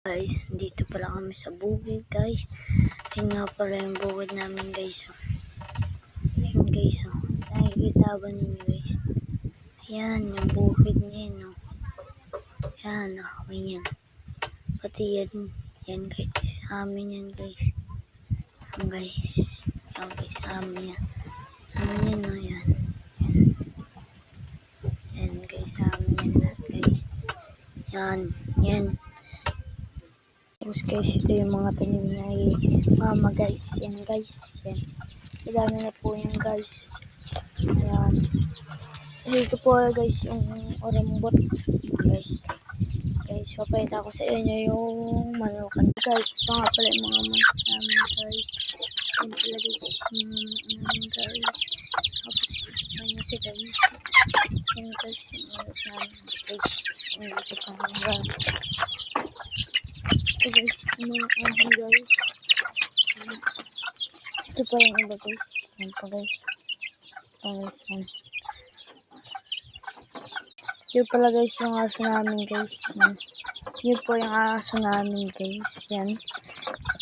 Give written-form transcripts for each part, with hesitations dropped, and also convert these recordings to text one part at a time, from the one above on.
Guys, dito pala kami sa bukid guys. Yan nga pala yung bukid namin guys. Yan guys, nakikita ba ninyo guys? Yan yung bukid niya no. Yan, yan. Pati yan guys, amin yan guys. Yan guys, amin yan. Amin yan no, yan. Yan guys, amin yan lahat guys. Yan. Tapos guys, ito yung mga tanim na mama guys. Yan guys. Yan. Madami na po yan guys. Yan. Ito po guys yung orambot. Guys. Guys, papayita ko sa inyo yung manukan. Guys, ito nga pala yung mga manok namin guys. Yan pala guys. Yung manok namin guys. Tapos ito na si guys. Yan guys. Yung manok namin guys. Yan ito pa nga guys. Ito guys, guys. Ito pa yung iba guys. Yan pa guys. Yan. Yun pala guys yung aso namin guys. Yan. Yun po yung aso namin guys. Yan.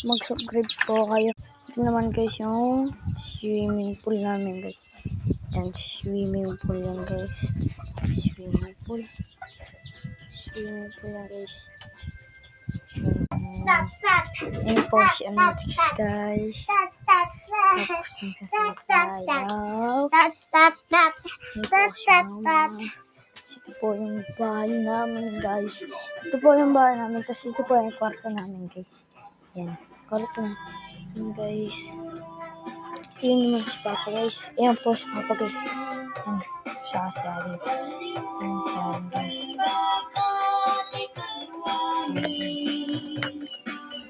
Mag-subscribe po kayo. Ito naman guys yung swimming pool namin guys. Yan, swimming pool yan guys. Swimming pool yan guys. Ayan po si Amnix guys. Tapos nagsasayaw. Ito po yung bahay namin guys. Ito po yung bahay namin. Tapos ito po yung kwarto namin guys. Yan. Kwarto na. Yan guys. Tapos yun naman si Papa guys. Ayan po si Papa guys. Yan. Siya kasi ari. Yan si Arin guys.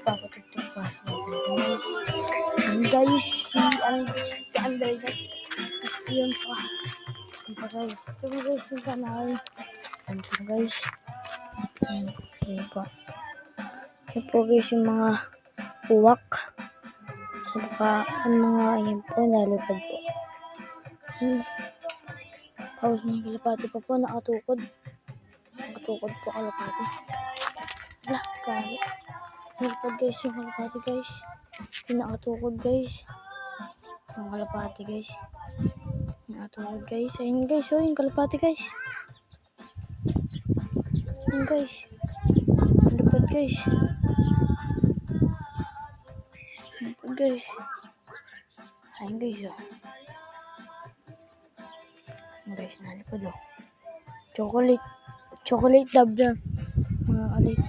Papatugtog pa sa mga guys. And guys, si Andre guys. Tapos yun pa. Ito guys. Ito guys yung kanal. Ito guys. Yun pa. Ito po guys yung mga uwak. So baka ang mga ayan po nalipad po. Tapos mga kalapati pa po nakatukod. Nakatukod po kalapati. Wala, kaya. Nalipad guys yung kalapati guys. Pinakatukod guys. Yung kalapati guys. Pinakatukod guys. Ayun guys. Oh, yung kalapati guys. Ayun guys. Nalipad guys. Nalipad guys. Ayun guys. Oh. Ayun guys. Nalipad oh. Chocolate. Chocolate dab yan. Mga alit.